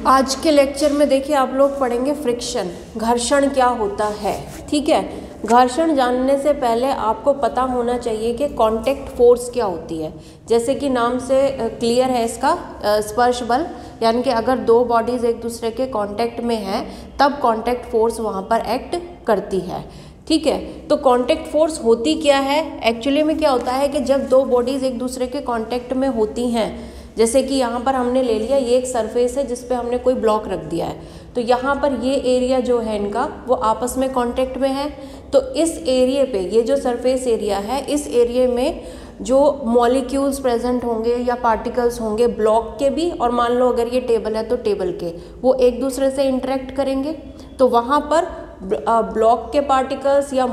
आज के लेक्चर में देखिए आप लोग पढ़ेंगे फ्रिक्शन, घर्षण क्या होता है। ठीक है, घर्षण जानने से पहले आपको पता होना चाहिए कि कांटेक्ट फोर्स क्या होती है। जैसे कि नाम से क्लियर है इसका, स्पर्श बल, यानी कि अगर दो बॉडीज़ एक दूसरे के कांटेक्ट में हैं तब कांटेक्ट फोर्स वहाँ पर एक्ट करती है। ठीक है, तो कांटेक्ट फोर्स होती क्या है, एक्चुअली में क्या होता है कि जब दो बॉडीज़ एक दूसरे के कांटेक्ट में होती हैं, जैसे कि यहाँ पर हमने ले लिया, ये एक सरफेस है जिस पे हमने कोई ब्लॉक रख दिया है, तो यहाँ पर ये एरिया जो है इनका वो आपस में कांटेक्ट में है। तो इस एरिया पे, ये जो सरफेस एरिया है, इस एरिया में जो मॉलिक्यूल्स प्रेजेंट होंगे या पार्टिकल्स होंगे ब्लॉक के भी, और मान लो अगर ये टेबल है तो टेबल के, वो एक दूसरे से इंटरेक्ट करेंगे। तो वहाँ पर ब्लॉक के पार्टिकल्स या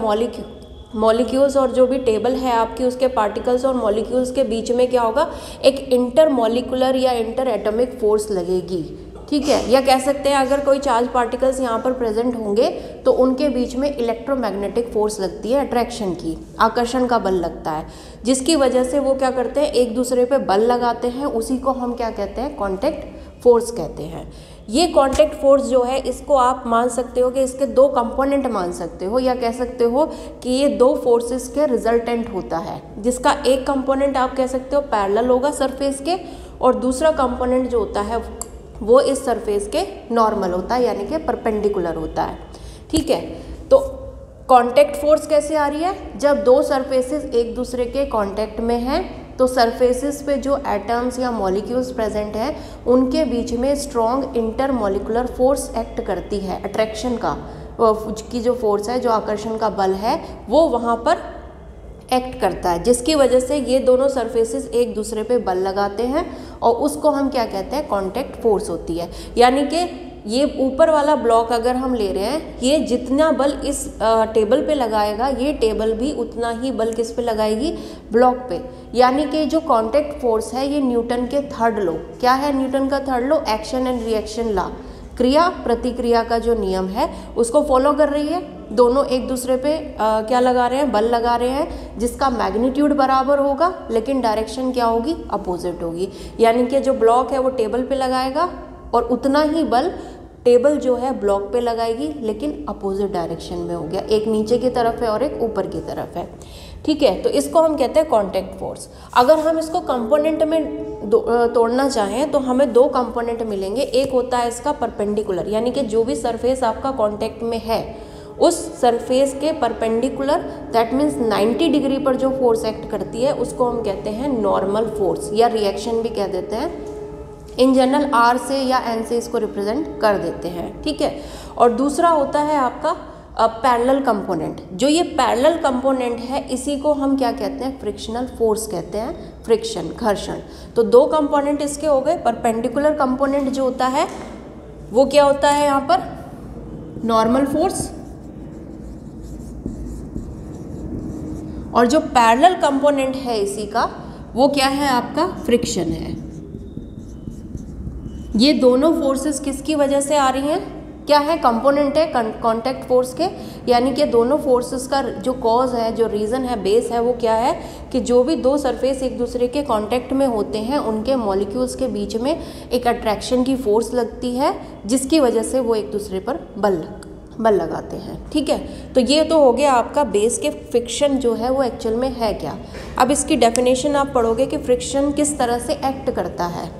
मॉलिक्यूल्स और जो भी टेबल है आपकी, उसके पार्टिकल्स और मॉलिक्यूल्स के बीच में क्या होगा, एक इंटर मॉलिकुलर या इंटर एटॉमिक फोर्स लगेगी। ठीक है, या कह सकते हैं अगर कोई चार्ज पार्टिकल्स यहाँ पर प्रेजेंट होंगे तो उनके बीच में इलेक्ट्रोमैग्नेटिक फोर्स लगती है, अट्रैक्शन की, आकर्षण का बल लगता है, जिसकी वजह से वो क्या करते हैं, एक दूसरे पे बल लगाते हैं। उसी को हम क्या कहते हैं, कांटेक्ट फोर्स कहते हैं। ये कांटेक्ट फोर्स जो है, इसको आप मान सकते हो कि इसके दो कंपोनेंट मान सकते हो, या कह सकते हो कि ये दो फोर्सेस के रिजल्टेंट होता है, जिसका एक कंपोनेंट आप कह सकते हो पैरेलल होगा सरफेस के, और दूसरा कंपोनेंट जो होता है वो इस सरफेस के नॉर्मल होता है, यानी कि परपेंडिकुलर होता है। ठीक है, तो कांटेक्ट फोर्स कैसे आ रही है, जब दो सरफेसेस एक दूसरे के कांटेक्ट में हैं तो सरफेसेस पे जो एटम्स या मॉलिक्यूल्स प्रेजेंट हैं उनके बीच में strong inter molecular force act करती है, अट्रैक्शन का की जो फोर्स है, जो आकर्षण का बल है, वो वहाँ पर एक्ट करता है, जिसकी वजह से ये दोनों सरफेसेस एक दूसरे पे बल लगाते हैं, और उसको हम क्या कहते हैं, कांटेक्ट फोर्स होती है। यानी कि ये ऊपर वाला ब्लॉक अगर हम ले रहे हैं, ये जितना बल इस टेबल पे लगाएगा, ये टेबल भी उतना ही बल किस पे लगाएगी, ब्लॉक पे। यानी कि जो कांटेक्ट फोर्स है ये न्यूटन के थर्ड लॉ, क्या है न्यूटन का third law, action and reaction law, क्रिया प्रतिक्रिया का जो नियम है उसको फॉलो कर रही है। दोनों एक दूसरे पे क्या लगा रहे हैं, बल लगा रहे हैं, जिसका मैग्नीट्यूड बराबर होगा लेकिन डायरेक्शन क्या होगी, अपोजिट होगी। यानी कि जो ब्लॉक है वो टेबल पे लगाएगा और उतना ही बल टेबल जो है ब्लॉक पे लगाएगी, लेकिन अपोजिट डायरेक्शन में हो गया, एक नीचे की तरफ है और एक ऊपर की तरफ है। ठीक है, तो इसको हम कहते हैं कांटेक्ट फोर्स। अगर हम इसको कंपोनेंट में तोड़ना चाहें तो हमें दो कंपोनेंट मिलेंगे। एक होता है इसका परपेंडिकुलर, यानी कि जो भी सरफेस आपका कांटेक्ट में है उस सरफेस के परपेंडिकुलर, दैट मीन्स 90 डिग्री पर जो फोर्स एक्ट करती है उसको हम कहते हैं नॉर्मल फोर्स, या रिएक्शन भी कह देते हैं। इन जनरल आर से या एन से इसको रिप्रेजेंट कर देते हैं। ठीक है, और दूसरा होता है आपका पैरेलल कंपोनेंट। जो ये पैरेलल कंपोनेंट है इसी को हम क्या कहते हैं, फ्रिक्शनल फोर्स कहते हैं, फ्रिक्शन, घर्षण। तो दो कंपोनेंट इसके हो गए। परपेंडिकुलर कंपोनेंट जो होता है वो क्या होता है, यहाँ पर नॉर्मल फोर्स, और जो पैरेलल कंपोनेंट है इसी का वो क्या है, आपका फ्रिक्शन है। ये दोनों फोर्सेस किसकी वजह से आ रही हैं, क्या है, कंपोनेंट है कांटेक्ट फोर्स के। यानी कि दोनों फोर्सेस का जो कॉज है, जो रीज़न है, बेस है, वो क्या है कि जो भी दो सरफेस एक दूसरे के कांटेक्ट में होते हैं उनके मॉलिक्यूल्स के बीच में एक अट्रैक्शन की फोर्स लगती है, जिसकी वजह से वो एक दूसरे पर बल लगाते हैं। ठीक है, तो ये तो हो गया आपका बेस के फ्रिक्शन जो है वो एक्चुअल में है क्या। अब इसकी डेफिनेशन आप पढ़ोगे कि फ्रिक्शन किस तरह से एक्ट करता है।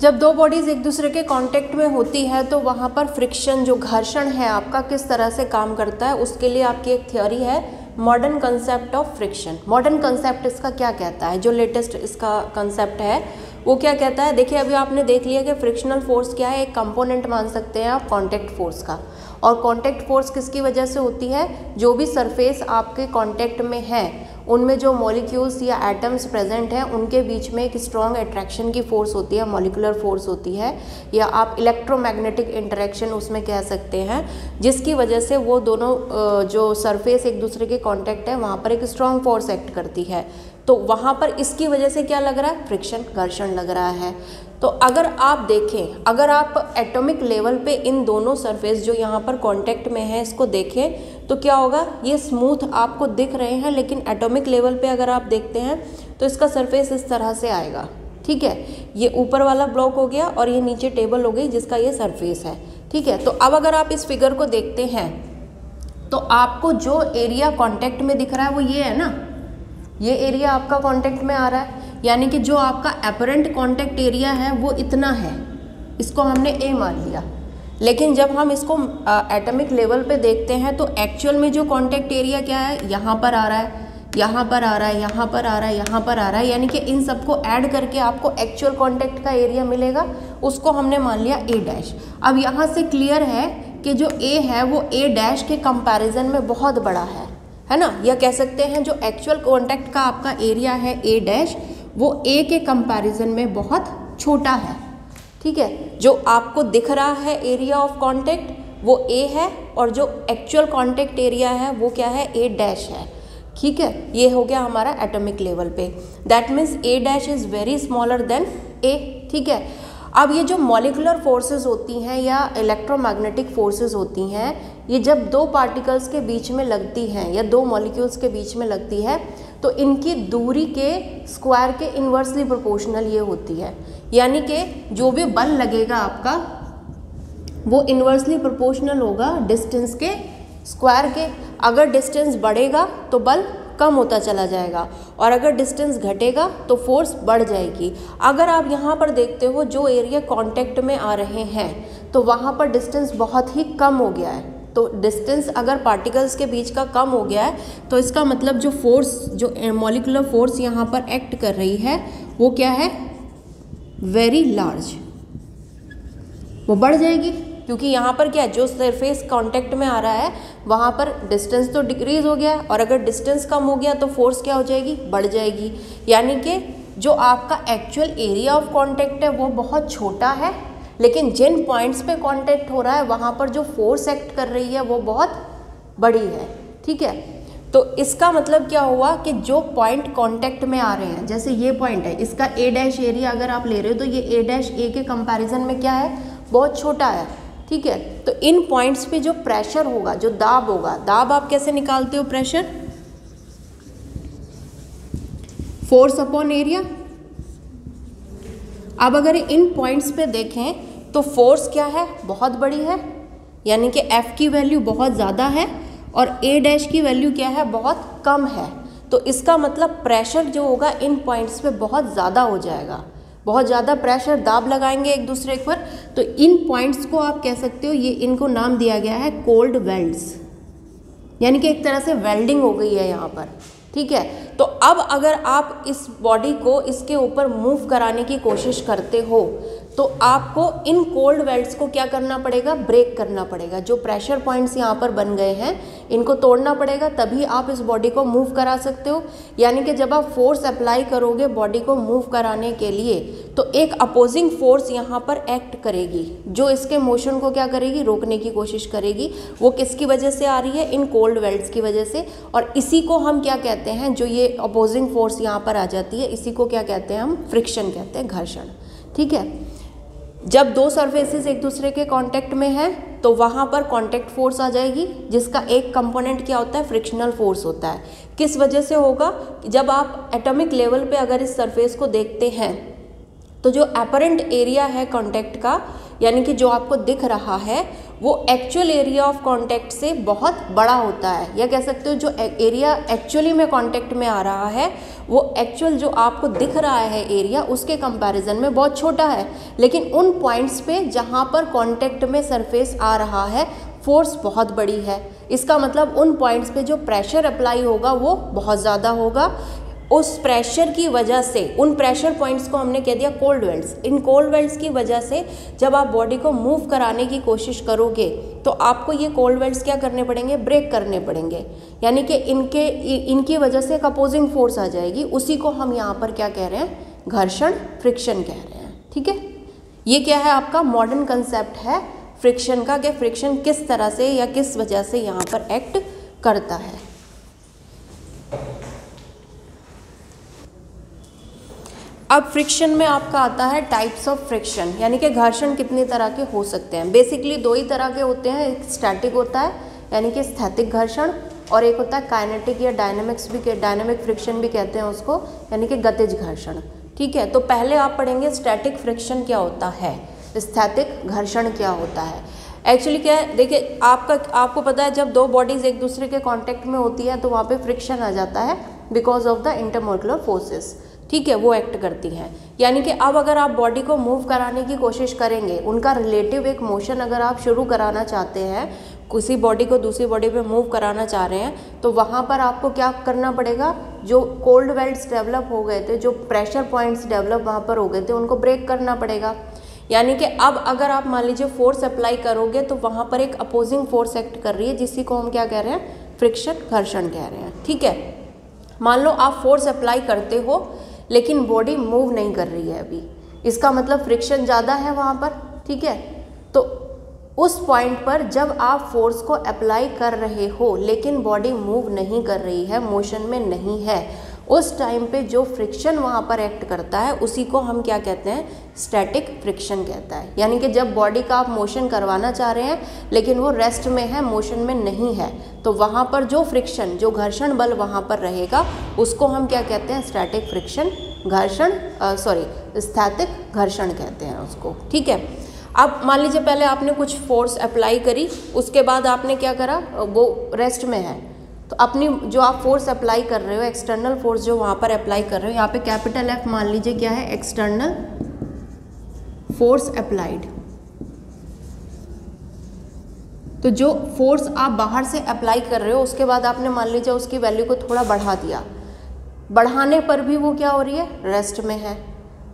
जब दो बॉडीज़ एक दूसरे के कांटेक्ट में होती है तो वहाँ पर फ्रिक्शन, जो घर्षण है आपका, किस तरह से काम करता है, उसके लिए आपकी एक थ्योरी है, modern concept of friction. Modern concept इसका क्या कहता है, जो लेटेस्ट इसका कंसेप्ट है वो क्या कहता है। देखिए, अभी आपने देख लिया कि फ्रिक्शनल फोर्स क्या है, एक कंपोनेंट मान सकते हैं आप कांटेक्ट फोर्स का। और कांटेक्ट फोर्स किसकी वजह से होती है, जो भी सरफेस आपके कांटेक्ट में है उनमें जो मॉलिक्यूल्स या एटम्स प्रेजेंट हैं उनके बीच में एक स्ट्रॉन्ग अट्रैक्शन की फोर्स होती है, मॉलिकुलर फोर्स होती है, या आप इलेक्ट्रोमैग्नेटिक इंटरेक्शन उसमें कह सकते हैं, जिसकी वजह से वो दोनों जो सरफेस एक दूसरे के कांटेक्ट है वहाँ पर एक स्ट्रॉन्ग फोर्स एक्ट करती है। तो वहाँ पर इसकी वजह से क्या लग रहा है, फ्रिक्शन, घर्षण लग रहा है। तो अगर आप देखें, अगर आप एटॉमिक लेवल पे इन दोनों सरफेस जो यहाँ पर कांटेक्ट में है इसको देखें तो क्या होगा, ये स्मूथ आपको दिख रहे हैं, लेकिन एटॉमिक लेवल पे अगर आप देखते हैं तो इसका सरफेस इस तरह से आएगा, ठीक है। ये ऊपर वाला ब्लॉक हो गया और ये नीचे टेबल हो गई जिसका ये सरफेस है, ठीक है। तो अब अगर आप इस फिगर को देखते हैं तो आपको जो एरिया कांटेक्ट में दिख रहा है वो ये है ना, ये एरिया आपका कांटेक्ट में आ रहा है, यानी कि जो आपका अपरेंट कांटेक्ट एरिया है वो इतना है, इसको हमने ए मान लिया। लेकिन जब हम इसको एटॉमिक लेवल पे देखते हैं तो एक्चुअल में जो कांटेक्ट एरिया क्या है, यहाँ पर आ रहा है, यहाँ पर आ रहा है, यहाँ पर आ रहा है, यहाँ पर आ रहा है, यानी कि इन सबको ऐड करके आपको एक्चुअल कांटेक्ट का एरिया मिलेगा, उसको हमने मान लिया ए डैश। अब यहाँ से क्लियर है कि जो ए है वो ए डैश के कंपैरिजन में बहुत बड़ा है ना। या कह सकते हैं जो एक्चुअल कांटेक्ट का आपका एरिया है ए डैश, वो ए के कंपैरिजन में बहुत छोटा है, ठीक है। जो आपको दिख रहा है एरिया ऑफ कांटेक्ट वो ए है और जो एक्चुअल कांटेक्ट एरिया है वो क्या है, ए डैश है, ठीक है। ये हो गया हमारा एटॉमिक लेवल पे, that means a dash is very smaller than a, ठीक है। अब ये जो मॉलिक्यूलर फोर्सेस होती हैं या इलेक्ट्रोमैग्नेटिक फोर्सेस होती हैं, ये जब दो पार्टिकल्स के बीच में लगती हैं या दो मॉलिक्यूल्स के बीच में लगती है तो इनकी दूरी के स्क्वायर के इन्वर्सली प्रोपोर्शनल ये होती है, यानी कि जो भी बल लगेगा आपका वो इन्वर्सली प्रोपोर्शनल होगा डिस्टेंस के स्क्वायर के। अगर डिस्टेंस बढ़ेगा तो बल कम होता चला जाएगा और अगर डिस्टेंस घटेगा तो फोर्स बढ़ जाएगी। अगर आप यहाँ पर देखते हो जो एरिया कांटेक्ट में आ रहे हैं तो वहाँ पर डिस्टेंस बहुत ही कम हो गया है, तो डिस्टेंस अगर पार्टिकल्स के बीच का कम हो गया है तो इसका मतलब जो फोर्स, जो मॉलिक्यूलर फोर्स यहाँ पर एक्ट कर रही है वो क्या है, वेरी लार्ज, वो बढ़ जाएगी, क्योंकि यहाँ पर क्या है, जो सरफेस कांटेक्ट में आ रहा है वहाँ पर डिस्टेंस तो डिक्रीज हो गया और अगर डिस्टेंस कम हो गया तो फोर्स क्या हो जाएगी, बढ़ जाएगी। यानी कि जो आपका एक्चुअल एरिया ऑफ कांटेक्ट है वो बहुत छोटा है, लेकिन जिन पॉइंट्स पे कांटेक्ट हो रहा है वहाँ पर जो फोर्स एक्ट कर रही है वो बहुत बड़ी है, ठीक है। तो इसका मतलब क्या हुआ कि जो पॉइंट कांटेक्ट में आ रहे हैं, जैसे ये पॉइंट है, इसका ए डैश एरिया अगर आप ले रहे हो तो ये ए डैश ए के कंपैरिजन में क्या है, बहुत छोटा है, ठीक है। तो इन पॉइंट्स पे जो प्रेशर होगा, जो दाब होगा, दाब आप कैसे निकालते हो, प्रेशर फोर्स अपॉन एरिया। अब अगर इन पॉइंट्स पे देखें तो फोर्स क्या है, बहुत बड़ी है, यानी कि F की वैल्यू बहुत ज़्यादा है और A डैश की वैल्यू क्या है, बहुत कम है। तो इसका मतलब प्रेशर जो होगा इन पॉइंट्स पे बहुत ज़्यादा हो जाएगा, बहुत ज़्यादा प्रेशर, दाब लगाएंगे एक दूसरे पर। तो इन पॉइंट्स को आप कह सकते हो, ये इनको नाम दिया गया है कोल्ड वेल्ड्स, यानी कि एक तरह से वेल्डिंग हो गई है यहाँ पर, ठीक है। तो अब अगर आप इस बॉडी को इसके ऊपर मूव कराने की कोशिश करते हो तो आपको इन कोल्ड वेल्ड्स को क्या करना पड़ेगा, ब्रेक करना पड़ेगा। जो प्रेशर पॉइंट्स यहाँ पर बन गए हैं इनको तोड़ना पड़ेगा, तभी आप इस बॉडी को मूव करा सकते हो। यानी कि जब आप फोर्स अप्लाई करोगे बॉडी को मूव कराने के लिए तो एक अपोजिंग फोर्स यहाँ पर एक्ट करेगी जो इसके मोशन को क्या करेगी, रोकने की कोशिश करेगी। वो किसकी वजह से आ रही है, इन कोल्ड वेल्ड्स की वजह से। और इसी को हम क्या कहते हैं, जो ये अपोजिंग फोर्स यहाँ पर आ जाती है इसी को क्या कहते हैं, हम फ्रिक्शन कहते हैं, घर्षण, ठीक है। जब दो सरफेसेस एक दूसरे के कांटेक्ट में हैं तो वहाँ पर कांटेक्ट फोर्स आ जाएगी, जिसका एक कंपोनेंट क्या होता है, फ्रिक्शनल फोर्स होता है। किस वजह से होगा, जब आप एटॉमिक लेवल पे अगर इस सरफेस को देखते हैं तो जो अपरेंट एरिया है कांटेक्ट का, यानी कि जो आपको दिख रहा है वो एक्चुअल एरिया ऑफ कांटेक्ट से बहुत बड़ा होता है। या कह सकते हो जो एरिया एक्चुअली में कांटेक्ट में आ रहा है वो एक्चुअल जो आपको दिख रहा है एरिया उसके कंपैरिजन में बहुत छोटा है। लेकिन उन पॉइंट्स पे जहाँ पर कांटेक्ट में सरफेस आ रहा है फोर्स बहुत बड़ी है। इसका मतलब उन पॉइंट्स पे जो प्रेशर अप्लाई होगा वो बहुत ज़्यादा होगा। उस प्रेशर की वजह से, उन प्रेशर पॉइंट्स को हमने कह दिया cold welds. In cold welds की वजह से जब आप बॉडी को मूव कराने की कोशिश करोगे तो आपको ये कोल्ड वेल्ड्स क्या करने पड़ेंगे, ब्रेक करने पड़ेंगे। यानी कि इनकी वजह से एक अपोजिंग फोर्स आ जाएगी। उसी को हम यहाँ पर क्या कह रहे हैं, घर्षण, फ्रिक्शन कह रहे हैं, ठीक है। ये क्या है, आपका मॉडर्न कंसेप्ट है फ्रिक्शन का, कि फ्रिक्शन किस तरह से या किस वजह से यहाँ पर एक्ट करता है। अब फ्रिक्शन में आपका आता है टाइप्स ऑफ फ्रिक्शन, यानी कि घर्षण कितनी तरह के हो सकते हैं। बेसिकली दो ही तरह के होते हैं, एक स्टैटिक होता है यानी कि स्थैतिक घर्षण, और एक होता है काइनेटिक या डायनेमिक फ्रिक्शन भी कहते हैं उसको, यानी कि गतिज घर्षण। ठीक है, तो पहले आप पढ़ेंगे स्टैटिक फ्रिक्शन क्या होता है, स्थैतिक घर्षण क्या होता है। एक्चुअली क्या है, देखिए आपको पता है जब दो बॉडीज़ एक दूसरे के कांटेक्ट में होती है तो वहाँ पे फ्रिक्शन आ जाता है because of the intermolecular forces. ठीक है, वो एक्ट करती हैं। यानी कि अब अगर आप बॉडी को मूव कराने की कोशिश करेंगे, उनका रिलेटिव एक मोशन अगर आप शुरू कराना चाहते हैं, किसी बॉडी को दूसरी बॉडी पे मूव कराना चाह रहे हैं, तो वहाँ पर आपको क्या करना पड़ेगा, जो कोल्ड वेल्ट्स डेवलप हो गए थे, जो प्रेशर पॉइंट्स डेवलप वहाँ पर हो गए थे, उनको ब्रेक करना पड़ेगा। यानी कि अब अगर आप मान लीजिए फोर्स अप्लाई करोगे तो वहाँ पर एक अपोजिंग फोर्स एक्ट कर रही है, जिसी को हम क्या कह रहे हैं, फ्रिक्शन, घर्षण कह रहे हैं। ठीक है, मान लो आप फोर्स अप्लाई करते हो लेकिन बॉडी मूव नहीं कर रही है अभी, इसका मतलब फ्रिक्शन ज़्यादा है वहाँ पर। ठीक है, तो उस पॉइंट पर जब आप फोर्स को अप्लाई कर रहे हो लेकिन बॉडी मूव नहीं कर रही है, मोशन में नहीं है, उस टाइम पे जो फ्रिक्शन वहाँ पर एक्ट करता है उसी को हम क्या कहते हैं, स्टैटिक फ्रिक्शन कहता है। यानी कि जब बॉडी का आप मोशन करवाना चाह रहे हैं लेकिन वो रेस्ट में है, मोशन में नहीं है, तो वहाँ पर जो फ्रिक्शन, जो घर्षण बल वहाँ पर रहेगा उसको हम क्या कहते हैं, स्टैटिक फ्रिक्शन, स्थैतिक घर्षण कहते हैं उसको। ठीक है, अब मान लीजिए पहले आपने कुछ फोर्स अप्लाई करी, उसके बाद आपने क्या करा, वो रेस्ट में है, तो अपनी जो आप फोर्स अप्लाई कर रहे हो, एक्सटर्नल फोर्स जो वहाँ पर अप्लाई कर रहे हो, यहाँ पे कैपिटल F मान लीजिए क्या है, एक्सटर्नल फोर्स अप्लाइड। तो जो फोर्स आप बाहर से अप्लाई कर रहे हो उसके बाद आपने मान लीजिए उसकी वैल्यू को थोड़ा बढ़ा दिया, बढ़ाने पर भी वो क्या हो रही है, रेस्ट में है।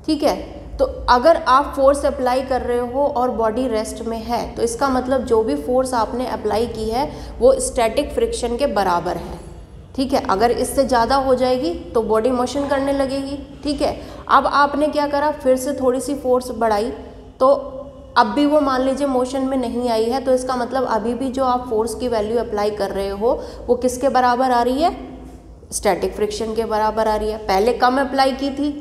ठीक है, तो अगर आप फोर्स अप्लाई कर रहे हो और बॉडी रेस्ट में है तो इसका मतलब जो भी फोर्स आपने अप्लाई की है वो स्टैटिक फ्रिक्शन के बराबर है। ठीक है, अगर इससे ज़्यादा हो जाएगी तो बॉडी मोशन करने लगेगी। ठीक है, अब आपने क्या करा, फिर से थोड़ी सी फोर्स बढ़ाई, तो अब भी वो मान लीजिए मोशन में नहीं आई है, तो इसका मतलब अभी भी जो आप फोर्स की वैल्यू अप्लाई कर रहे हो वो किसके बराबर आ रही है, स्टैटिक फ्रिक्शन के बराबर आ रही है। पहले कम अप्लाई की थी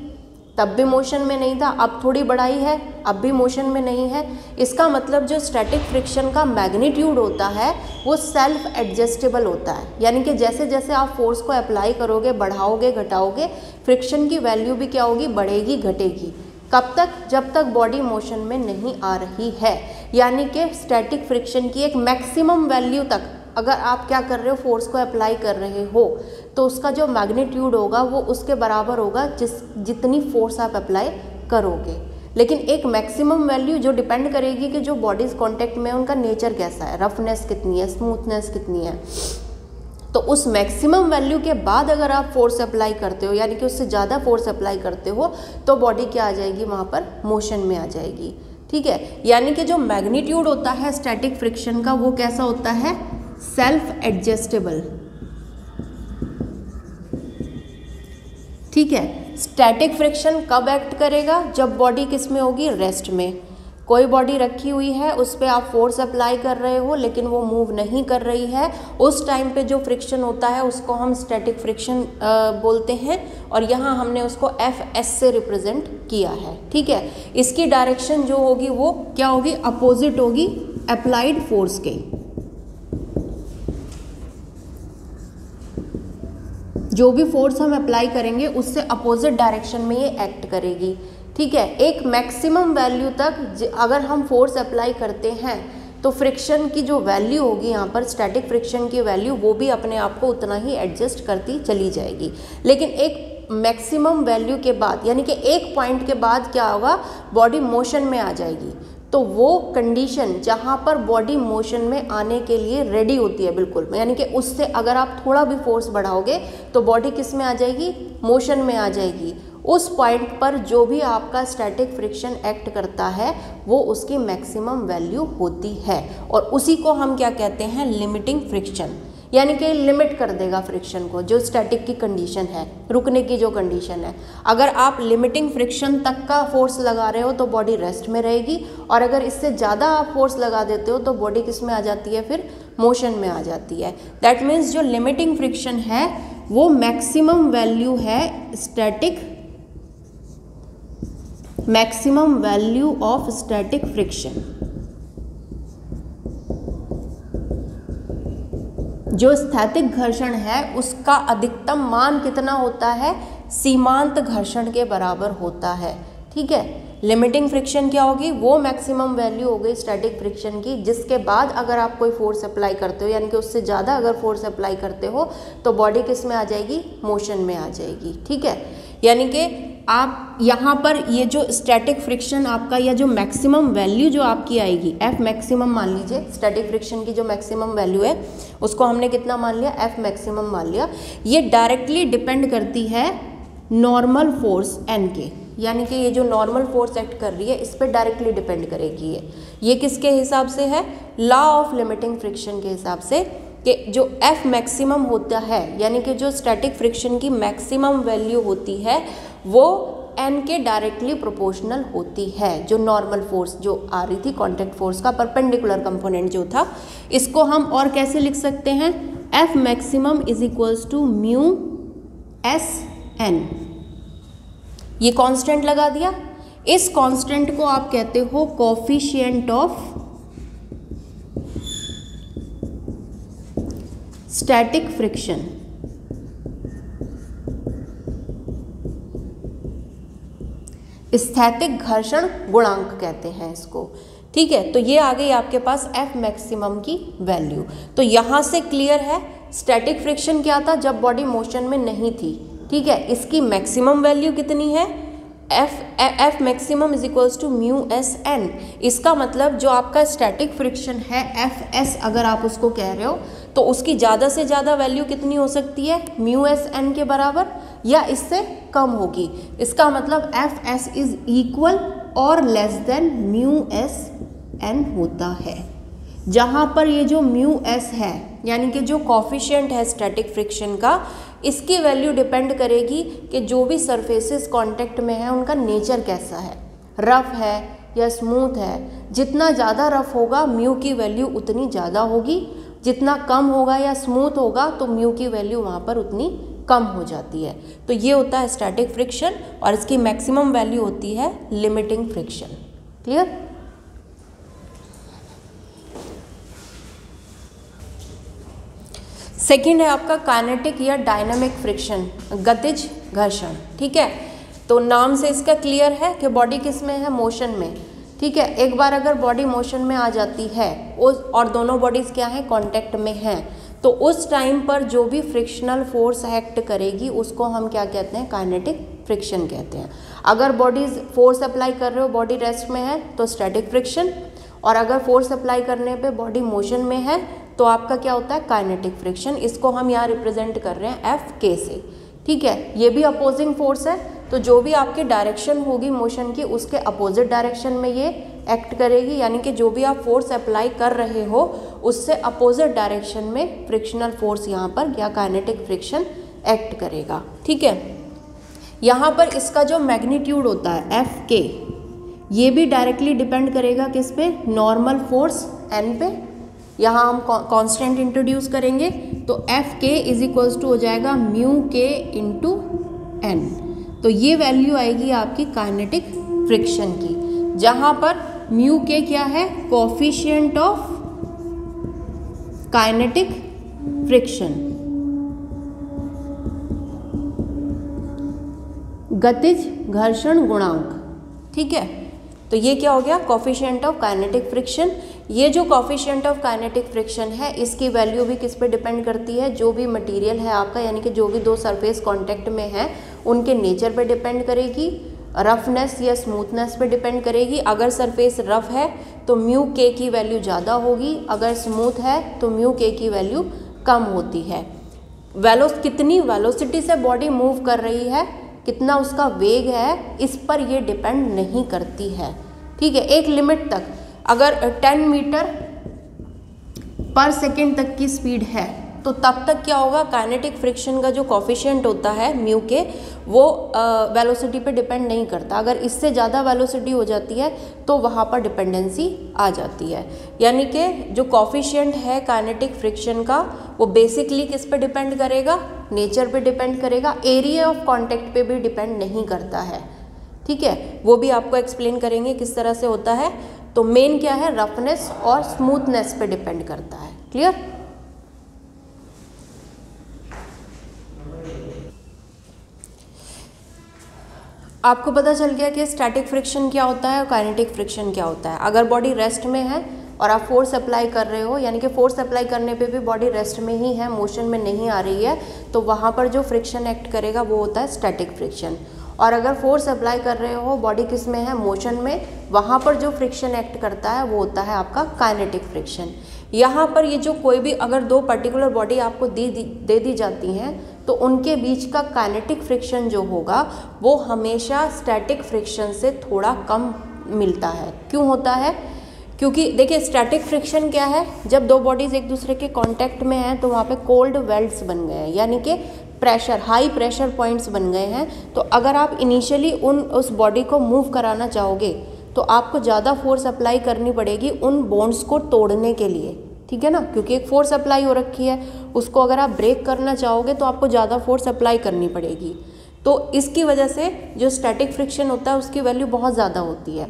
तब भी मोशन में नहीं था, अब थोड़ी बढ़ाई है, अब भी मोशन में नहीं है। इसका मतलब जो स्टैटिक फ्रिक्शन का मैग्नीट्यूड होता है वो सेल्फ एडजस्टेबल होता है। यानी कि जैसे जैसे आप फोर्स को अप्लाई करोगे, बढ़ाओगे, घटाओगे, फ्रिक्शन की वैल्यू भी क्या होगी, बढ़ेगी, घटेगी। कब तक, जब तक बॉडी मोशन में नहीं आ रही है। यानी कि स्टैटिक फ्रिक्शन की एक मैक्सिमम वैल्यू तक अगर आप क्या कर रहे हो, फोर्स को अप्लाई कर रहे हो, तो उसका जो मैग्नीट्यूड होगा वो उसके बराबर होगा जितनी फोर्स आप अप्लाई करोगे। लेकिन एक मैक्सिमम वैल्यू जो डिपेंड करेगी कि जो बॉडीज कांटेक्ट में उनका नेचर कैसा है, रफनेस कितनी है, स्मूथनेस कितनी है। तो उस मैक्सिमम वैल्यू के बाद अगर आप फोर्स अप्लाई करते हो, यानी कि उससे ज़्यादा फोर्स अप्लाई करते हो, तो बॉडी क्या आ जाएगी, वहाँ पर मोशन में आ जाएगी। ठीक है, यानी कि जो मैग्नीट्यूड होता है स्टैटिक फ्रिक्शन का वो कैसा होता है, सेल्फ एडजस्टेबल। ठीक है, स्टैटिक फ्रिक्शन कब एक्ट करेगा, जब बॉडी किस में होगी, रेस्ट में। कोई बॉडी रखी हुई है, उस पर आप फोर्स अप्लाई कर रहे हो लेकिन वो मूव नहीं कर रही है, उस टाइम पे जो फ्रिक्शन होता है उसको हम स्टैटिक फ्रिक्शन बोलते हैं, और यहाँ हमने उसको Fs से रिप्रेजेंट किया है। ठीक है, इसकी डायरेक्शन जो होगी वो क्या होगी, अपोजिट होगी अप्लाइड फोर्स के। जो भी फोर्स हम अप्लाई करेंगे उससे अपोजिट डायरेक्शन में ये एक्ट करेगी। ठीक है, एक मैक्सिमम वैल्यू तक अगर हम फोर्स अप्लाई करते हैं तो फ्रिक्शन की जो वैल्यू होगी यहाँ पर, स्टैटिक फ्रिक्शन की वैल्यू, वो भी अपने आप को उतना ही एडजस्ट करती चली जाएगी। लेकिन एक मैक्सिमम वैल्यू के बाद, यानी कि एक पॉइंट के बाद क्या होगा, बॉडी मोशन में आ जाएगी। तो वो कंडीशन जहाँ पर बॉडी मोशन में आने के लिए रेडी होती है बिल्कुल, यानी कि उससे अगर आप थोड़ा भी फोर्स बढ़ाओगे तो बॉडी किस में आ जाएगी, मोशन में आ जाएगी। उस पॉइंट पर जो भी आपका स्टैटिक फ्रिक्शन एक्ट करता है वो उसकी मैक्सिमम वैल्यू होती है, और उसी को हम क्या कहते हैं, लिमिटिंग फ्रिक्शन। यानी कि लिमिट कर देगा फ्रिक्शन को, जो स्टैटिक की कंडीशन है, रुकने की जो कंडीशन है। अगर आप लिमिटिंग फ्रिक्शन तक का फोर्स लगा रहे हो तो बॉडी रेस्ट में रहेगी, और अगर इससे ज़्यादा आप फोर्स लगा देते हो तो बॉडी किस में आ जाती है, फिर मोशन में आ जाती है। दैट मीन्स जो लिमिटिंग फ्रिक्शन है वो मैक्सिमम वैल्यू है static, maximum value of static friction. जो स्थैतिक घर्षण है उसका अधिकतम मान कितना होता है, सीमांत घर्षण के बराबर होता है। ठीक है, लिमिटिंग फ्रिक्शन क्या होगी, वो मैक्सिमम वैल्यू हो गई स्टैटिक फ्रिक्शन की, जिसके बाद अगर आप कोई फोर्स अप्लाई करते हो यानी कि उससे ज़्यादा अगर फोर्स अप्लाई करते हो तो बॉडी किस में आ जाएगी, मोशन में आ जाएगी। ठीक है, यानी कि आप यहाँ पर ये जो स्टैटिक फ्रिक्शन आपका या जो मैक्सिमम वैल्यू जो आपकी आएगी, एफ मैक्सिमम मान लीजिए, स्टैटिक फ्रिक्शन की जो मैक्सिमम वैल्यू है उसको हमने कितना मान लिया, एफ मैक्सिमम मान लिया। ये डायरेक्टली डिपेंड करती है नॉर्मल फोर्स एन के, यानी कि ये जो नॉर्मल फोर्स एक्ट कर रही है इस पर डायरेक्टली डिपेंड करेगी। ये किसके हिसाब से है, लॉ ऑफ लिमिटिंग फ्रिक्शन के हिसाब से, कि जो एफ मैक्सिमम होता है यानी कि जो स्टैटिक फ्रिक्शन की मैक्सिमम वैल्यू होती है वो एन के डायरेक्टली प्रोपोर्शनल होती है। जो नॉर्मल फोर्स जो आ रही थी, कॉन्टैक्ट फोर्स का परपेंडिकुलर कंपोनेंट जो था, इसको हम और कैसे लिख सकते हैं, F maximum is equals to mu S N. ये कांस्टेंट लगा दिया, इस कांस्टेंट को आप कहते हो कोफिशिएंट ऑफ स्टैटिक फ्रिक्शन। स्थैतिक घर्षण गुणांक कहते हैं इसको। ठीक है, तो ये आ गई आपके पास एफ मैक्सिमम की वैल्यू। तो यहां से क्लियर है स्टैटिक फ्रिक्शन क्या था, जब बॉडी मोशन में नहीं थी। ठीक है, इसकी मैक्सिमम वैल्यू कितनी है, F maximum is equals to mu S N. इसका मतलब जो आपका स्टैटिक फ्रिक्शन है एफ एस, अगर आप उसको कह रहे हो तो उसकी ज़्यादा से ज़्यादा वैल्यू कितनी हो सकती है, म्यू एस एन के बराबर या इससे कम होगी। इसका मतलब एफ एस इज इक्वल और less than mu S N होता है। जहाँ पर ये जो म्यू एस है यानी कि जो कॉफिशिएंट है स्टैटिक फ्रिक्शन का, इसकी वैल्यू डिपेंड करेगी कि जो भी सरफेसेस कांटेक्ट में है उनका नेचर कैसा है, रफ है या स्मूथ है। जितना ज़्यादा रफ होगा म्यू की वैल्यू उतनी ज़्यादा होगी, जितना कम होगा या स्मूथ होगा तो म्यू की वैल्यू वहाँ पर उतनी कम हो जाती है। तो ये होता है स्टैटिक फ्रिक्शन और इसकी मैक्सिमम वैल्यू होती है लिमिटिंग फ्रिक्शन। क्लियर? सेकेंड है आपका काइनेटिक या डायनामिक फ्रिक्शन, गतिज घर्षण। ठीक है, तो नाम से इसका क्लियर है कि बॉडी किस में है, मोशन में। ठीक है, एक बार अगर बॉडी मोशन में आ जाती है और दोनों बॉडीज़ क्या हैं, कांटेक्ट में हैं, तो उस टाइम पर जो भी फ्रिक्शनल फोर्स एक्ट करेगी उसको हम क्या कहते हैं, काइनेटिक फ्रिक्शन कहते हैं। अगर बॉडीज फोर्स अप्लाई कर रहे हो, बॉडी रेस्ट में है तो स्टैटिक फ्रिक्शन, और अगर फोर्स अप्लाई करने पे बॉडी मोशन में है तो आपका क्या होता है, काइनेटिक फ्रिक्शन। इसको हम यहाँ रिप्रेजेंट कर रहे हैं एफ के से। ठीक है, ये भी अपोजिंग फोर्स है, तो जो भी आपकी डायरेक्शन होगी मोशन की उसके अपोजिट डायरेक्शन में ये एक्ट करेगी, यानी कि जो भी आप फोर्स अप्लाई कर रहे हो उससे अपोजिट डायरेक्शन में फ्रिक्शनल फोर्स यहाँ पर या काइनेटिक फ्रिक्शन एक्ट करेगा। ठीक है, यहाँ पर इसका जो मैग्नीट्यूड होता है एफ के, ये भी डायरेक्टली डिपेंड करेगा किस पे, नॉर्मल फोर्स एन पे। यहाँ हम कांस्टेंट इंट्रोड्यूस करेंगे तो एफ के इज इक्वल्स टू हो जाएगा म्यू के इंटू एन। तो ये वैल्यू आएगी आपकी काइनेटिक फ्रिक्शन की, जहाँ पर म्यू के क्या है, कोफिशिएंट ऑफ काइनेटिक फ्रिक्शन, गतिज घर्षण गुणांक। ठीक है, तो ये क्या हो गया, कोफिशिएंट ऑफ काइनेटिक फ्रिक्शन। ये जो कोफिशिएंट ऑफ काइनेटिक फ्रिक्शन है इसकी वैल्यू भी किस पे डिपेंड करती है, जो भी मटेरियल है आपका, यानी कि जो भी दो सरफेस कांटेक्ट में है उनके नेचर पे डिपेंड करेगी, रफनेस या स्मूथनेस पे डिपेंड करेगी। अगर सरफेस रफ है तो म्यू के की वैल्यू ज़्यादा होगी, अगर स्मूथ है तो म्यू के की वैल्यू कम होती है। कितनी वेलोसिटी से बॉडी मूव कर रही है, कितना उसका वेग है, इस पर ये डिपेंड नहीं करती है। ठीक है, एक लिमिट तक, अगर 10 मीटर पर सेकेंड तक की स्पीड है तो तब तक क्या होगा, काइनेटिक फ्रिक्शन का जो कोफिशिएंट होता है म्यू के, वो वेलोसिटी पे डिपेंड नहीं करता। अगर इससे ज़्यादा वेलोसिटी हो जाती है तो वहाँ पर डिपेंडेंसी आ जाती है। यानी कि जो कोफिशिएंट है काइनेटिक फ्रिक्शन का वो बेसिकली किस पे डिपेंड करेगा, नेचर पे डिपेंड करेगा, एरिया ऑफ कॉन्टेक्ट पे भी डिपेंड नहीं करता है। ठीक है, वो भी आपको एक्सप्लेन करेंगे किस तरह से होता है। तो मेन क्या है, रफनेस और स्मूथनेस पे डिपेंड करता है। क्लियर? आपको पता चल गया कि स्टैटिक फ्रिक्शन क्या होता है और काइनेटिक फ्रिक्शन क्या होता है। अगर बॉडी रेस्ट में है और आप फोर्स अप्लाई कर रहे हो, यानी कि फोर्स अप्लाई करने पे भी बॉडी रेस्ट में ही है, मोशन में नहीं आ रही है, तो वहाँ पर जो फ्रिक्शन एक्ट करेगा वो होता है स्टैटिक फ्रिक्शन। और अगर फोर्स अप्लाई कर रहे हो, बॉडी किस में है, मोशन में, वहाँ पर जो फ्रिक्शन एक्ट करता है वो होता है आपका काइनेटिक फ्रिक्शन। यहाँ पर ये जो कोई भी अगर दो पर्टिकुलर बॉडी आपको दे दी जाती हैं तो उनके बीच का काइनेटिक फ्रिक्शन जो होगा वो हमेशा स्टैटिक फ्रिक्शन से थोड़ा कम मिलता है। क्यों होता है? क्योंकि देखिए स्टैटिक फ्रिक्शन क्या है, जब दो बॉडीज़ एक दूसरे के कांटेक्ट में हैं तो वहाँ पे कोल्ड वेल्ड्स बन गए हैं, यानी कि प्रेशर, हाई प्रेशर पॉइंट्स बन गए हैं। तो अगर आप इनिशियली उस बॉडी को मूव कराना चाहोगे तो आपको ज़्यादा फोर्स अप्लाई करनी पड़ेगी उन बॉन्ड्स को तोड़ने के लिए, ठीक है ना, क्योंकि एक फोर्स अप्लाई हो रखी है, उसको अगर आप ब्रेक करना चाहोगे तो आपको ज़्यादा फोर्स अप्लाई करनी पड़ेगी। तो इसकी वजह से जो स्टैटिक फ्रिक्शन होता है उसकी वैल्यू बहुत ज़्यादा होती है।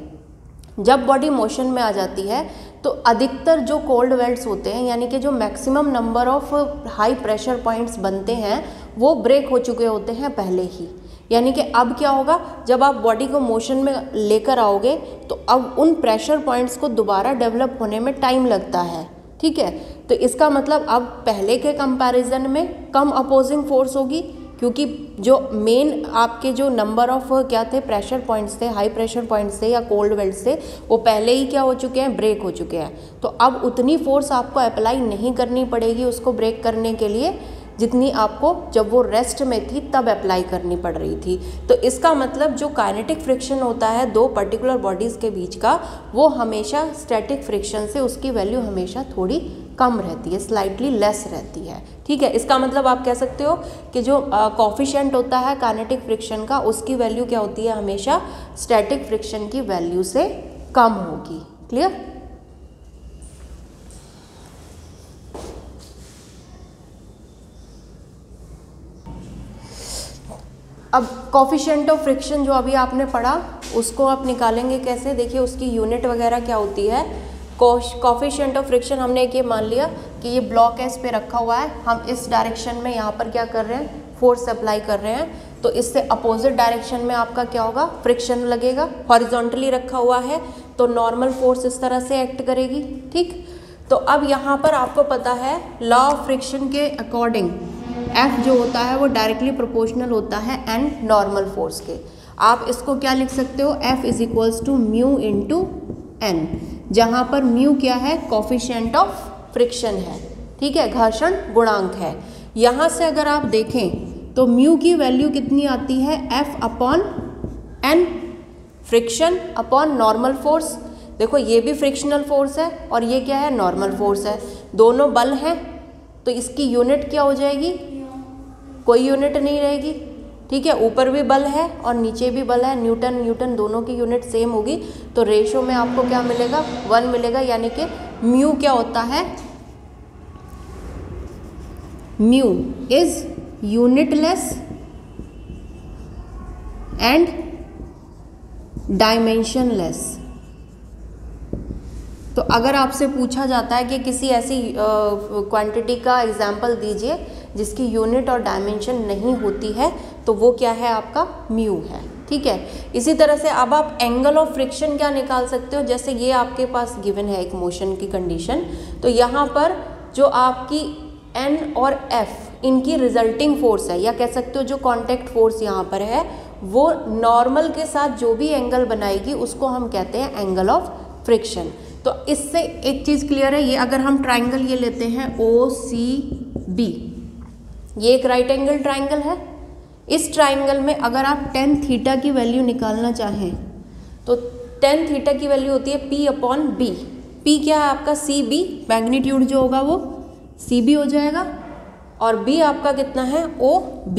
जब बॉडी मोशन में आ जाती है तो अधिकतर जो कोल्ड वेल्ड्स होते हैं, यानी कि जो maximum number of high pressure points बनते हैं, वो ब्रेक हो चुके होते हैं पहले ही। यानी कि अब क्या होगा, जब आप बॉडी को मोशन में लेकर आओगे तो अब उन प्रेशर पॉइंट्स को दोबारा डेवलप होने में टाइम लगता है, ठीक है। तो इसका मतलब अब पहले के कंपैरिजन में कम अपोजिंग फोर्स होगी, क्योंकि जो मेन आपके जो नंबर ऑफ क्या थे, प्रेशर पॉइंट्स थे, हाई प्रेशर पॉइंट्स थे या कोल्ड वेल्ड्स थे, वो पहले ही क्या हो चुके हैं, ब्रेक हो चुके हैं। तो अब उतनी फोर्स आपको अप्लाई नहीं करनी पड़ेगी उसको ब्रेक करने के लिए जितनी आपको जब वो रेस्ट में थी तब अप्लाई करनी पड़ रही थी। तो इसका मतलब जो काइनेटिक फ्रिक्शन होता है दो पर्टिकुलर बॉडीज़ के बीच का, वो हमेशा स्टैटिक फ्रिक्शन से उसकी वैल्यू हमेशा थोड़ी कम रहती है, स्लाइटली लेस रहती है, ठीक है। इसका मतलब आप कह सकते हो कि जो कोफिशिएंट होता है काइनेटिक फ्रिक्शन का, उसकी वैल्यू क्या होती है, हमेशा स्टैटिक फ्रिक्शन की वैल्यू से कम होगी। क्लियर? अब कोफिशिएंट ऑफ फ्रिक्शन जो अभी आपने पढ़ा उसको आप निकालेंगे कैसे, देखिए उसकी यूनिट वगैरह क्या होती है। कोफिशिएंट ऑफ फ्रिक्शन हमने एक ये मान लिया कि ये ब्लॉक है, इस पे रखा हुआ है, हम इस डायरेक्शन में यहाँ पर क्या कर रहे हैं, फोर्स अप्लाई कर रहे हैं, तो इससे अपोजिट डायरेक्शन में आपका क्या होगा, फ्रिक्शन लगेगा। हॉरिजॉन्टली रखा हुआ है तो नॉर्मल फोर्स इस तरह से एक्ट करेगी, ठीक। तो अब यहाँ पर आपको पता है लॉ ऑफ फ्रिक्शन के अकॉर्डिंग F जो होता है वो डायरेक्टली प्रोपोर्शनल होता है N नॉर्मल फोर्स के। आप इसको क्या लिख सकते हो, F is equals to mu into N, जहाँ पर म्यू क्या है, कोफिशिएंट ऑफ फ्रिक्शन है, ठीक है, घर्षण गुणांक है। यहाँ से अगर आप देखें तो म्यू की वैल्यू कितनी आती है, F upon N, friction upon normal force. देखो ये भी फ्रिक्शनल फोर्स है और ये क्या है, नॉर्मल फोर्स है, दोनों बल हैं, तो इसकी यूनिट क्या हो जाएगी, कोई यूनिट नहीं रहेगी, ठीक है। ऊपर भी बल है और नीचे भी बल है, न्यूटन न्यूटन दोनों की यूनिट सेम होगी, तो रेशो में आपको क्या मिलेगा, 1 मिलेगा। यानी कि म्यू क्या होता है, mu is unitless and dimensionless. तो अगर आपसे पूछा जाता है कि किसी ऐसी क्वांटिटी का एग्जाम्पल दीजिए जिसकी यूनिट और डायमेंशन नहीं होती है, तो वो क्या है, आपका म्यू है, ठीक है। इसी तरह से अब आप एंगल ऑफ फ्रिक्शन क्या निकाल सकते हो, जैसे ये आपके पास गिवन है एक मोशन की कंडीशन, तो यहाँ पर जो आपकी N और F इनकी रिजल्टिंग फोर्स है, या कह सकते हो जो कॉन्टैक्ट फोर्स यहाँ पर है, वो नॉर्मल के साथ जो भी एंगल बनाएगी उसको हम कहते हैं एंगल ऑफ फ्रिक्शन। तो इससे एक चीज़ क्लियर है, ये अगर हम ट्राइंगल ये लेते हैं OCB, ये एक राइट एंगल ट्राइंगल है। इस ट्राइंगल में अगर आप tan थीटा की वैल्यू निकालना चाहें तो tan थीटा की वैल्यू होती है P अपॉन B। P क्या है आपका, CB, मैग्नीट्यूड जो होगा वो CB हो जाएगा, और B आपका कितना है, OB।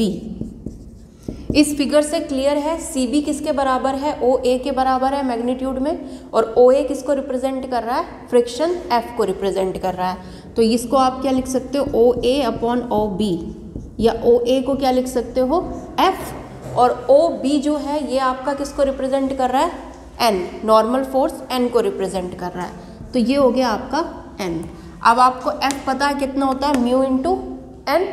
इस फिगर से क्लियर है CB किसके बराबर है, OA के बराबर है मैग्नीट्यूड में, और OA किसको रिप्रेजेंट कर रहा है, फ्रिक्शन F को रिप्रेजेंट कर रहा है। तो इसको आप क्या लिख सकते हो, OA अपॉन OB, या OA को क्या लिख सकते हो, F, और OB जो है ये आपका किसको रिप्रेजेंट कर रहा है, N, नॉर्मल फोर्स N को रिप्रेजेंट कर रहा है। तो ये हो गया आपका N। अब आपको F पता है कितना होता है, म्यू इंटू N,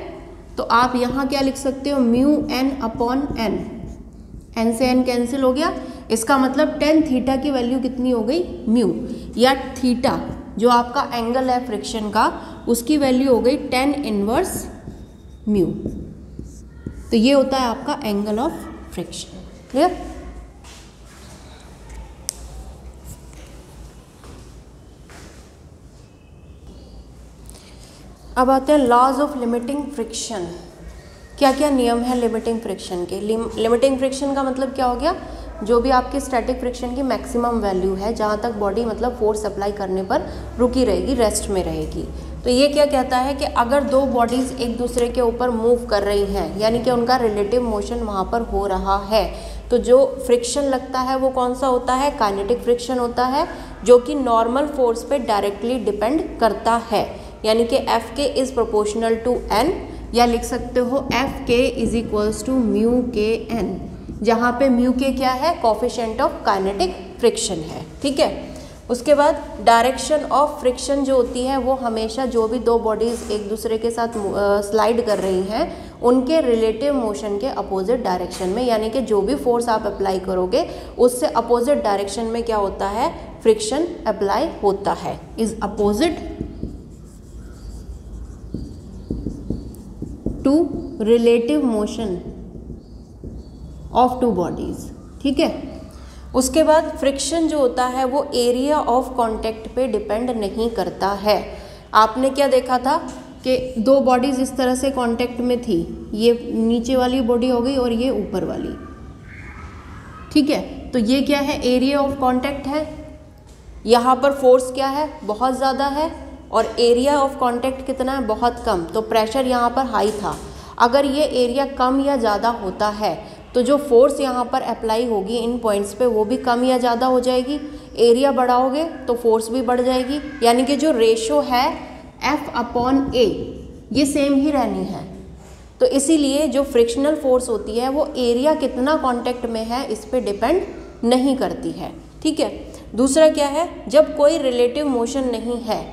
तो आप यहाँ क्या लिख सकते हो, mu N upon N, n से n कैंसिल हो गया, इसका मतलब टेन थीटा की वैल्यू कितनी हो गई, म्यू, या थीटा जो आपका एंगल है फ्रिक्शन का उसकी वैल्यू हो गई टेन इनवर्स म्यू। तो ये होता है आपका एंगल ऑफ फ्रिक्शन। क्लियर? अब आते हैं लॉज ऑफ लिमिटिंग फ्रिक्शन। क्या क्या नियम है लिमिटिंग फ्रिक्शन के? लिमिटिंग फ्रिक्शन का मतलब क्या हो गया, जो भी आपके स्टैटिक फ्रिक्शन की मैक्सिमम वैल्यू है, जहाँ तक बॉडी मतलब फोर्स अप्लाई करने पर रुकी रहेगी, रेस्ट में रहेगी। तो ये क्या कहता है कि अगर दो बॉडीज़ एक दूसरे के ऊपर मूव कर रही हैं, यानी कि उनका रिलेटिव मोशन वहाँ पर हो रहा है, तो जो फ्रिक्शन लगता है वो कौन सा होता है, काइनेटिक फ्रिक्शन होता है, जो कि नॉर्मल फोर्स पे डायरेक्टली डिपेंड करता है, यानी कि एफ के इज़ प्रोपोर्शनल टू एन, या लिख सकते हो एफ के इज इक्वल्स टू म्यू के एन, जहाँ पे म्यू के क्या है, कोफिशिएंट ऑफ काइनेटिक फ्रिक्शन है। ठीक है, उसके बाद डायरेक्शन ऑफ फ्रिक्शन जो होती है वो हमेशा जो भी दो बॉडीज़ एक दूसरे के साथ स्लाइड कर रही हैं उनके रिलेटिव मोशन के अपोजिट डायरेक्शन में, यानी कि जो भी फोर्स आप अप्लाई करोगे उससे अपोजिट डायरेक्शन में क्या होता है, फ्रिक्शन अप्लाई होता है, is opposite to relative motion of two bodies. ठीक है, उसके बाद फ्रिक्शन जो होता है वो एरिया ऑफ कांटेक्ट पे डिपेंड नहीं करता है। आपने क्या देखा था कि दो बॉडीज इस तरह से कांटेक्ट में थी, ये नीचे वाली बॉडी हो गई और ये ऊपर वाली। ठीक है, तो ये क्या है, एरिया ऑफ कांटेक्ट है। यहाँ पर फोर्स क्या है, बहुत ज़्यादा है, और एरिया ऑफ कांटेक्ट कितना है, बहुत कम। तो प्रेशर यहाँ पर हाई था। अगर ये एरिया कम या ज़्यादा होता है तो जो फोर्स यहाँ पर अप्लाई होगी इन पॉइंट्स पे वो भी कम या ज़्यादा हो जाएगी। एरिया बढ़ाओगे तो फोर्स भी बढ़ जाएगी, यानी कि जो रेशो है F/A ये सेम ही रहनी है। तो इसीलिए जो फ्रिक्शनल फोर्स होती है वो एरिया कितना कांटेक्ट में है इस पे डिपेंड नहीं करती है। ठीक है, दूसरा क्या है, जब कोई रिलेटिव मोशन नहीं है,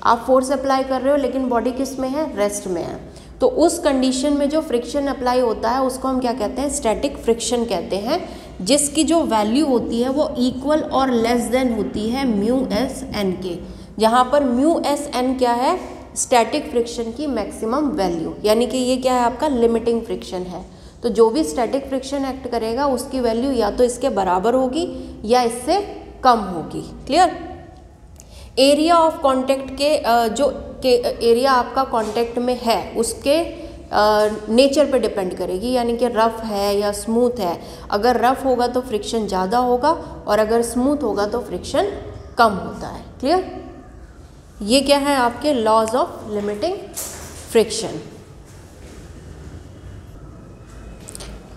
आप फोर्स अप्लाई कर रहे हो लेकिन बॉडी किस में है, रेस्ट में है, तो उस कंडीशन में जो फ्रिक्शन अप्लाई होता है उसको हम क्या कहते हैं, स्टैटिक फ्रिक्शन कहते हैं, जिसकी जो वैल्यू होती है वो इक्वल और लेस देन होती है म्यू एस एन के, जहाँ पर म्यू एस एन क्या है, स्टैटिक फ्रिक्शन की मैक्सिमम वैल्यू, यानी कि ये क्या है, आपका लिमिटिंग फ्रिक्शन है। तो जो भी स्टैटिक फ्रिक्शन एक्ट करेगा उसकी वैल्यू या तो इसके बराबर होगी या इससे कम होगी। क्लियर? एरिया ऑफ कांटेक्ट के जो एरिया आपका कांटेक्ट में है उसके नेचर पे डिपेंड करेगी, यानी कि रफ़ है या स्मूथ है। अगर रफ़ होगा तो फ्रिक्शन ज़्यादा होगा और अगर स्मूथ होगा तो फ्रिक्शन कम होता है। क्लियर? ये क्या है आपके laws of limiting friction.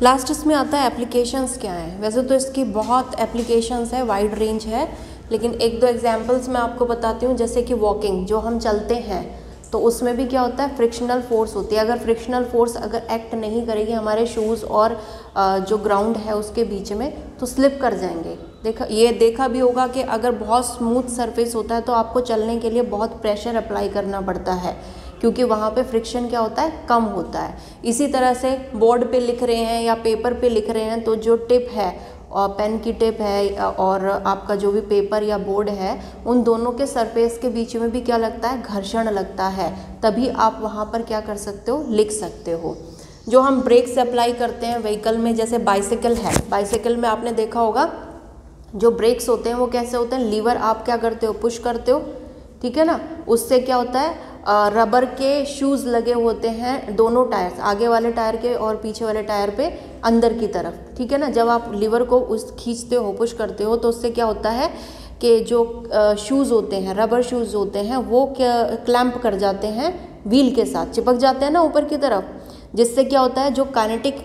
Last इसमें आता है एप्लीकेशंस क्या हैं। वैसे तो इसकी बहुत एप्लीकेशंस है, वाइड रेंज है, लेकिन एक दो एग्जांपल्स मैं आपको बताती हूँ। जैसे कि वॉकिंग, जो हम चलते हैं तो उसमें भी क्या होता है, फ्रिक्शनल फोर्स होती है। अगर फ्रिक्शनल फोर्स अगर एक्ट नहीं करेगी हमारे शूज़ और जो ग्राउंड है उसके बीच में, तो स्लिप कर जाएंगे। देखा भी होगा कि अगर बहुत स्मूथ सरफेस होता है तो आपको चलने के लिए बहुत प्रेशर अप्लाई करना पड़ता है, क्योंकि वहाँ पे फ्रिक्शन क्या होता है, कम होता है। इसी तरह से बोर्ड पे लिख रहे हैं या पेपर पे लिख रहे हैं तो जो टिप है और पेन की टिप है और आपका जो भी पेपर या बोर्ड है, उन दोनों के सरफेस के बीच में भी क्या लगता है, घर्षण लगता है, तभी आप वहाँ पर क्या कर सकते हो, लिख सकते हो। जो हम ब्रेक्स अप्लाई करते हैं व्हीकल में, जैसे बाइसिकल है, बाइसिकल में आपने देखा होगा जो ब्रेक्स होते हैं वो कैसे होते हैं, लीवर आप क्या करते हो, पुश करते हो, ठीक है ना। उससे क्या होता है, रबर के शूज़ लगे होते हैं दोनों टायर्स, आगे वाले टायर के और पीछे वाले टायर पे अंदर की तरफ, ठीक है ना। जब आप लीवर को उस खींचते हो, पुश करते हो, तो उससे क्या होता है कि जो शूज़ होते हैं, रबर शूज़ होते हैं, वो क्या क्लैंप कर जाते हैं, व्हील के साथ चिपक जाते हैं ना ऊपर की तरफ, जिससे क्या होता है, जो काइनेटिक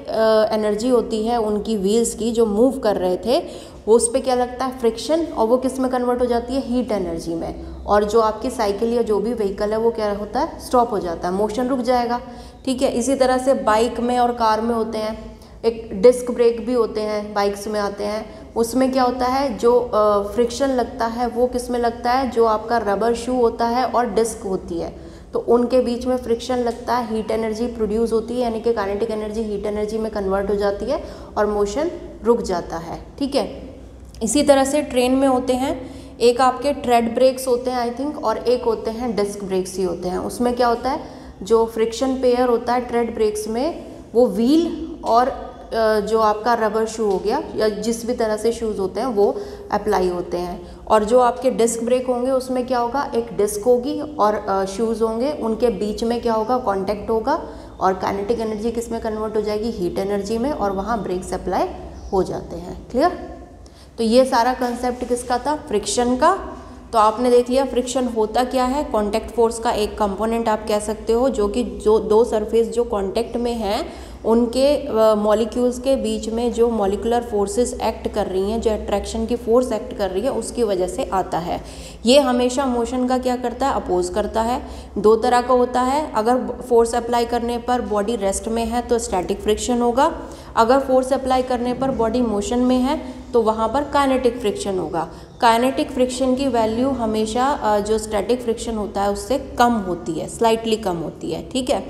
एनर्जी होती है उनकी व्हील्स की, जो मूव कर रहे थे, वो उस पर क्या लगता है, फ्रिक्शन, और वो किस में कन्वर्ट हो जाती है, हीट एनर्जी में। और जो आपकी साइकिल या जो भी व्हीकल है वो क्या होता है, स्टॉप हो जाता है, मोशन रुक जाएगा। ठीक है, इसी तरह से बाइक में और कार में होते हैं, एक डिस्क ब्रेक भी होते हैं, बाइक्स में आते हैं। उसमें क्या होता है, जो फ्रिक्शन लगता है वो किस में लगता है, जो आपका रबर शू होता है और डिस्क होती है, तो उनके बीच में फ्रिक्शन लगता है, हीट एनर्जी प्रोड्यूस होती है, यानी कि काइनेटिक एनर्जी हीट एनर्जी में कन्वर्ट हो जाती है और मोशन रुक जाता है, ठीक है। इसी तरह से ट्रेन में होते हैं, एक आपके ट्रेड ब्रेक्स होते हैं आई थिंक, और एक होते हैं डिस्क ब्रेक्स ही होते हैं। उसमें क्या होता है, जो फ्रिक्शन पेयर होता है ट्रेड ब्रेक्स में, वो व्हील और जो आपका रबर शू हो गया या जिस भी तरह से शूज़ होते हैं वो अप्लाई होते हैं। और जो आपके डिस्क ब्रेक होंगे उसमें क्या होगा, एक डिस्क होगी और शूज़ होंगे, उनके बीच में क्या होगा, कांटेक्ट होगा और काइनेटिक एनर्जी किस में कन्वर्ट हो जाएगी, हीट एनर्जी में, और वहाँ ब्रेक्स अप्लाई हो जाते हैं। क्लियर। तो ये सारा कंसेप्ट किसका था, फ्रिक्शन का। तो आपने देख लिया फ्रिक्शन होता क्या है, कांटेक्ट फोर्स का एक कंपोनेंट आप कह सकते हो, जो कि जो दो सरफेस जो कांटेक्ट में हैं उनके मॉलिक्यूल्स के बीच में जो मॉलिकुलर फोर्सेस एक्ट कर रही हैं, जो अट्रैक्शन की फोर्स एक्ट कर रही है, उसकी वजह से आता है। ये हमेशा मोशन का क्या करता है, अपोज करता है। दो तरह का होता है, अगर फोर्स अप्लाई करने पर बॉडी रेस्ट में है तो स्टैटिक फ्रिक्शन होगा, अगर फोर्स अप्लाई करने पर बॉडी मोशन में है तो वहाँ पर काइनेटिक फ्रिक्शन होगा। काइनेटिक फ्रिक्शन की वैल्यू हमेशा जो स्टैटिक फ्रिक्शन होता है उससे कम होती है, स्लाइटली कम होती है, ठीक है।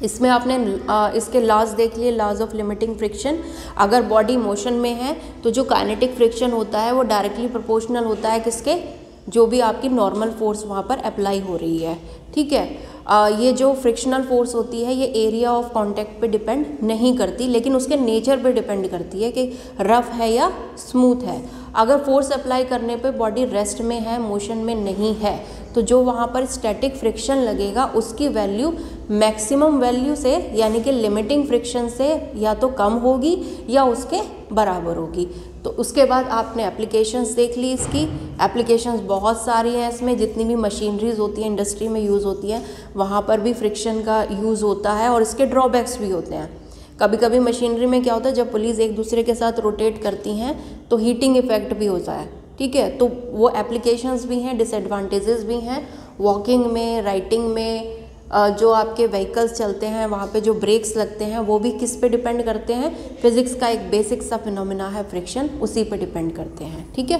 इसमें आपने इसके लॉज देख लिए, लॉज ऑफ लिमिटिंग फ्रिक्शन। अगर बॉडी मोशन में है तो जो काइनेटिक फ्रिक्शन होता है वो डायरेक्टली प्रोपोर्शनल होता है किसके, जो भी आपकी नॉर्मल फोर्स वहाँ पर अप्लाई हो रही है, ठीक है। ये जो फ्रिक्शनल फोर्स होती है ये एरिया ऑफ कांटेक्ट पे डिपेंड नहीं करती, लेकिन उसके नेचर पे डिपेंड करती है कि रफ है या स्मूथ है। अगर फोर्स अप्लाई करने पे बॉडी रेस्ट में है, मोशन में नहीं है, तो जो वहाँ पर स्टैटिक फ्रिक्शन लगेगा उसकी वैल्यू मैक्सिमम वैल्यू से यानी कि लिमिटिंग फ्रिक्शन से या तो कम होगी या उसके बराबर होगी। तो उसके बाद आपने एप्लीकेशंस देख ली, इसकी एप्लीकेशंस बहुत सारी हैं इसमें, जितनी भी मशीनरीज होती हैं इंडस्ट्री में यूज़ होती हैं वहाँ पर भी फ्रिक्शन का यूज़ होता है और इसके ड्रॉबैक्स भी होते हैं। कभी कभी मशीनरी में क्या होता है, जब पुलिस एक दूसरे के साथ रोटेट करती हैं तो हीटिंग इफेक्ट भी होता है, ठीक है। तो वो एप्लीकेशंस भी हैं, डिसएडवांटेजेस भी हैं। वॉकिंग में, राइटिंग में, जो आपके व्हीकल्स चलते हैं वहाँ पे जो ब्रेक्स लगते हैं वो भी किस पे डिपेंड करते हैं, फिजिक्स का एक बेसिक सा फिनोमिना है फ्रिक्शन, उसी पे डिपेंड करते हैं, ठीक है।